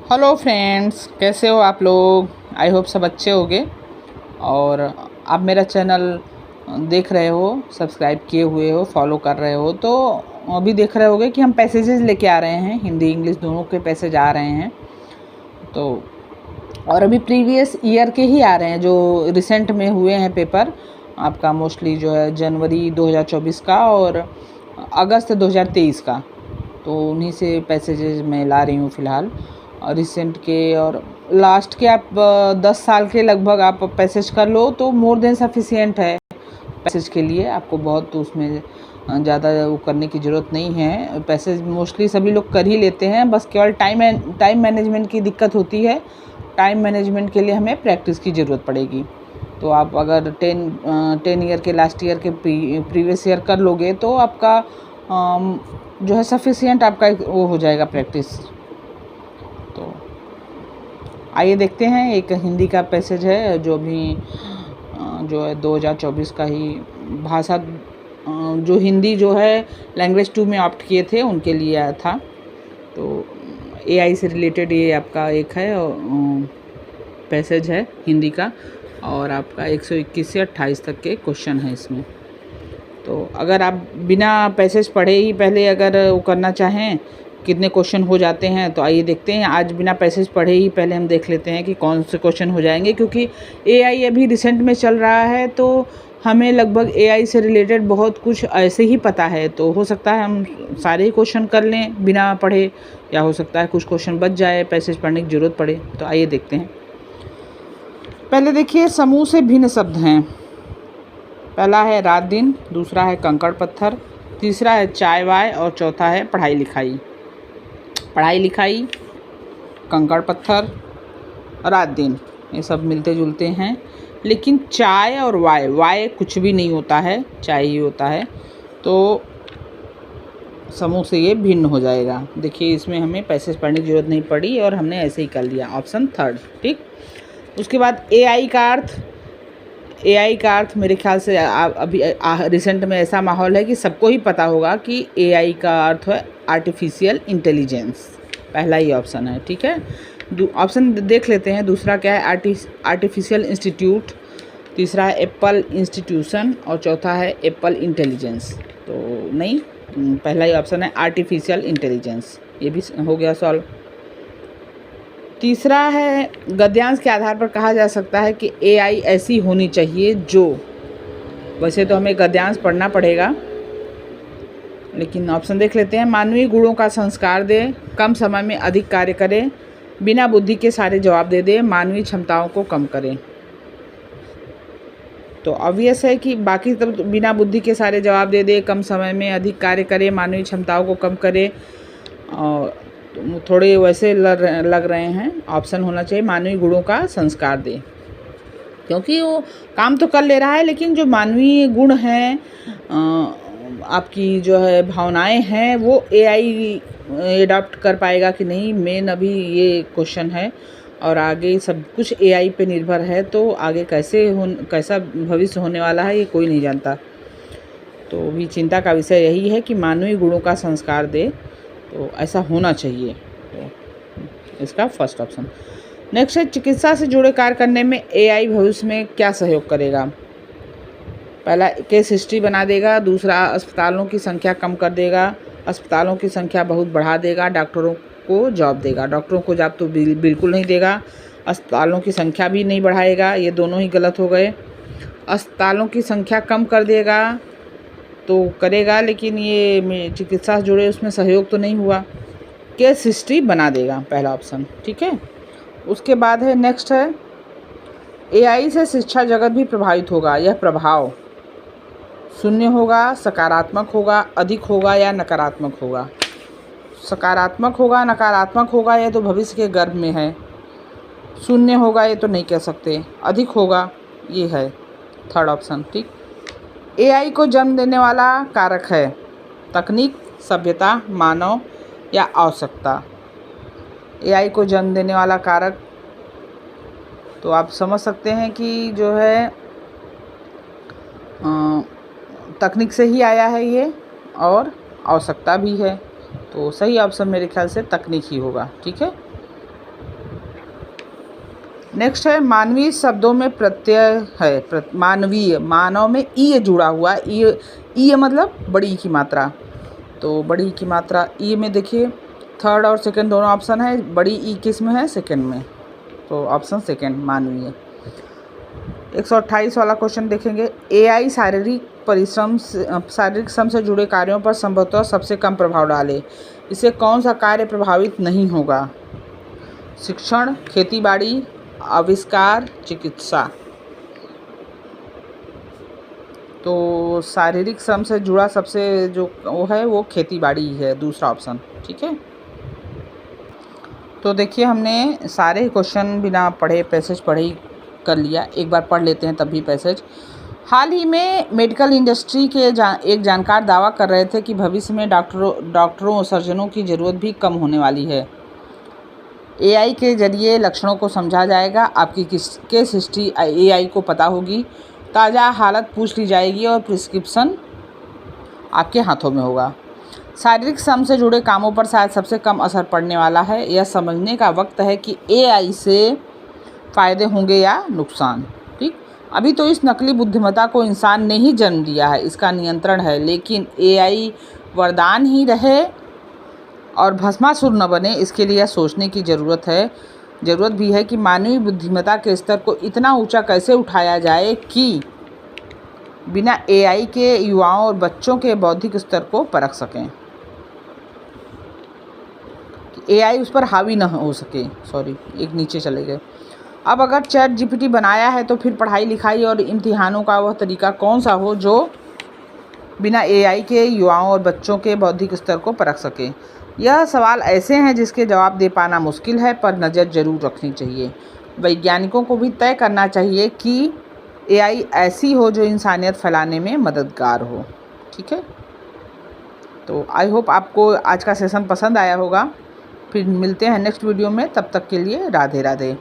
Hello friends, कैसे हो आप लोग। आई होप सब अच्छे होंगे। और आप मेरा चैनल देख रहे हो, सब्सक्राइब किए हुए हो, फॉलो कर रहे हो, तो अभी देख रहे होगे कि हम पैसेजेस लेके आ रहे हैं, हिंदी इंग्लिश दोनों के पैसेज आ रहे हैं। तो और अभी प्रीवियस ईयर के ही आ रहे हैं जो रिसेंट में हुए हैं पेपर आपका, मोस्टली जो है जनवरी 2024 का और अगस्त 2023 का। तो उन्हीं से पैसेजेस मैं ला रही हूँ फ़िलहाल, और रिसेंट के और लास्ट के आप 10 साल के लगभग आप पैसेज कर लो तो मोर देन सफिशिएंट है पैसेज के लिए। आपको बहुत तो उसमें ज़्यादा वो करने की ज़रूरत नहीं है। पैसेज मोस्टली सभी लोग कर ही लेते हैं, बस केवल टाइम मैनेजमेंट की दिक्कत होती है। टाइम मैनेजमेंट के लिए हमें प्रैक्टिस की ज़रूरत पड़ेगी। तो आप अगर 10 ईयर के लास्ट ईयर के प्रीवियस ईयर कर लोगे तो आपका जो है सफिशिएंट आपका वो हो जाएगा प्रैक्टिस। तो आइए देखते हैं, एक हिंदी का पैसेज है जो अभी जो है 2024 का ही भाषा, जो हिंदी जो है लैंग्वेज 2 में ऑप्ट किए थे उनके लिए आया था। तो एआई से रिलेटेड ये आपका एक है पैसेज है हिंदी का, और आपका 121 से 28 तक के क्वेश्चन हैं इसमें। तो अगर आप बिना पैसेज पढ़े ही पहले अगर वो करना चाहें कितने क्वेश्चन हो जाते हैं, तो आइए देखते हैं। आज बिना पैसेज पढ़े ही पहले हम देख लेते हैं कि कौन से क्वेश्चन हो जाएंगे, क्योंकि एआई अभी रिसेंट में चल रहा है तो हमें लगभग एआई से रिलेटेड बहुत कुछ ऐसे ही पता है। तो हो सकता है हम सारे ही क्वेश्चन कर लें बिना पढ़े, या हो सकता है कुछ क्वेश्चन बच जाए, पैसेज पढ़ने की ज़रूरत पड़े। तो आइए देखते हैं। पहले देखिए, समूह से भिन्न शब्द हैं। पहला है रात दिन, दूसरा है कंकड़ पत्थर, तीसरा है चाय वाय और चौथा है पढ़ाई लिखाई। पढ़ाई लिखाई, कंकड़ पत्थर, रात दिन, ये सब मिलते जुलते हैं। लेकिन चाय और वाय कुछ भी नहीं होता है, चाय ही होता है। तो समूह से ये भिन्न हो जाएगा। देखिए इसमें हमें पैसेज पढ़ने की जरूरत नहीं पड़ी और हमने ऐसे ही कर लिया, ऑप्शन थर्ड ठीक। उसके बाद एआई का अर्थ। एआई का अर्थ मेरे ख्याल से अभी रिसेंट में ऐसा माहौल है कि सबको ही पता होगा कि एआई का अर्थ है आर्टिफिशियल इंटेलिजेंस। पहला ही ऑप्शन है, ठीक है। ऑप्शन देख लेते हैं। दूसरा क्या है, आर्टिफिशियल इंस्टीट्यूट, तीसरा है एप्पल इंस्टीट्यूशन और चौथा है एप्पल इंटेलिजेंस। तो नहीं, पहला ही ऑप्शन है आर्टिफिशियल इंटेलिजेंस, ये भी हो गया सॉल्व। तीसरा है गद्यांश के आधार पर कहा जा सकता है कि एआई ऐसी होनी चाहिए जो, वैसे तो हमें गद्यांश पढ़ना पड़ेगा लेकिन ऑप्शन देख लेते हैं। मानवीय गुणों का संस्कार दे, कम समय में अधिक कार्य करे, बिना बुद्धि के सारे जवाब दे दे, मानवीय क्षमताओं को कम करे। तो ऑब्वियस है कि बाकी सब तो बिना बुद्धि के सारे जवाब दे दे, कम समय में अधिक कार्य करे, मानवीय क्षमताओं को कम करे, और तो थोड़े वैसे लग रहे हैं। ऑप्शन होना चाहिए मानवीय गुणों का संस्कार दे, क्योंकि वो काम तो कर ले रहा है लेकिन जो मानवीय गुण हैं, आपकी जो है भावनाएं हैं, वो एआई एडॉप्ट कर पाएगा कि नहीं, मेन अभी ये क्वेश्चन है। और आगे सब कुछ एआई पे निर्भर है, तो आगे कैसा भविष्य होने वाला है ये कोई नहीं जानता। तो भी चिंता का विषय यही है कि मानवीय गुणों का संस्कार दे, तो ऐसा होना चाहिए। तो इसका फर्स्ट ऑप्शन। नेक्स्ट है चिकित्सा से जुड़े कार्य करने में एआई भविष्य में क्या सहयोग करेगा। पहला केस हिस्ट्री बना देगा, दूसरा अस्पतालों की संख्या कम कर देगा, अस्पतालों की संख्या बहुत बढ़ा देगा, डॉक्टरों को जॉब देगा। डॉक्टरों को जॉब तो बिल्कुल नहीं देगा, अस्पतालों की संख्या भी नहीं बढ़ाएगा, ये दोनों ही गलत हो गए। अस्पतालों की संख्या कम कर देगा तो करेगा, लेकिन ये चिकित्सा से जुड़े उसमें सहयोग तो नहीं हुआ। केस हिस्ट्री बना देगा, पहला ऑप्शन, ठीक है। उसके बाद है नेक्स्ट है एआई से शिक्षा जगत भी प्रभावित होगा। यह प्रभाव शून्य होगा, सकारात्मक होगा, अधिक होगा या नकारात्मक होगा। सकारात्मक होगा, नकारात्मक होगा, यह तो भविष्य के गर्भ में है। शून्य होगा ये तो नहीं कह सकते, अधिक होगा ये है थर्ड ऑप्शन, ठीक। एआई को जन्म देने वाला कारक है तकनीक, सभ्यता, मानव या आवश्यकता। एआई को जन्म देने वाला कारक, तो आप समझ सकते हैं कि जो है तकनीक से ही आया है ये, और आवश्यकता भी है। तो सही ऑप्शन मेरे ख्याल से तकनीक ही होगा, ठीक है। नेक्स्ट है मानवीय शब्दों में प्रत्यय है, मानवीय, मानव में ई जुड़ा हुआ, ई मतलब बड़ी ई की मात्रा, तो बड़ी ई की मात्रा ई में देखिए थर्ड और सेकंड दोनों ऑप्शन है, बड़ी ई किस में है, सेकंड में, तो ऑप्शन सेकंड मानवीय। 128 वाला क्वेश्चन देखेंगे, एआई शारीरिक श्रम से जुड़े कार्यों पर संभवतः सबसे कम प्रभाव डाले, इसे कौन सा कार्य प्रभावित नहीं होगा? शिक्षण, खेतीबाड़ी, आविष्कार, चिकित्सा। तो शारीरिक श्रम से जुड़ा सबसे जो वो है वो खेतीबाड़ी है, दूसरा ऑप्शन, ठीक है। तो देखिए हमने सारे क्वेश्चन बिना पढ़े पैसेज पढ़े ही कर लिया, एक बार पढ़ लेते हैं तब भी पैसेज। हाल ही में मेडिकल इंडस्ट्री के एक जानकार दावा कर रहे थे कि भविष्य में डॉक्टरों और सर्जनों की ज़रूरत भी कम होने वाली है। एआई के जरिए लक्षणों को समझा जाएगा, आपकी केस हिस्ट्री एआई को पता होगी, ताज़ा हालत पूछ ली जाएगी और प्रिस्क्रिप्शन आपके हाथों में होगा। शारीरिक श्रम से जुड़े कामों पर शायद सबसे कम असर पड़ने वाला है। यह समझने का वक्त है कि एआई से फ़ायदे होंगे या नुकसान। ठीक, अभी तो इस नकली बुद्धिमत्ता को इंसान ने ही जन्म दिया है, इसका नियंत्रण है, लेकिन एआई वरदान ही रहे और भस्मासुर न बने, इसके लिए सोचने की ज़रूरत भी है कि मानवीय बुद्धिमत्ता के स्तर को इतना ऊंचा कैसे उठाया जाए कि बिना एआई के युवाओं और बच्चों के बौद्धिक स्तर को परख सकें, एआई उस पर हावी न हो सके। सॉरी, एक नीचे चले गए। अब अगर चैट जीपीटी बनाया है तो फिर पढ़ाई लिखाई और इम्तिहानों का वह तरीका कौन सा हो जो बिना एआई के युवाओं और बच्चों के बौद्धिक स्तर को परख सके? यह सवाल ऐसे हैं जिसके जवाब दे पाना मुश्किल है, पर नज़र जरूर रखनी चाहिए। वैज्ञानिकों को भी तय करना चाहिए कि एआई ऐसी हो जो इंसानियत फैलाने में मददगार हो। ठीक है, तो आई होप आपको आज का सेशन पसंद आया होगा। फिर मिलते हैं नेक्स्ट वीडियो में, तब तक के लिए राधे राधे।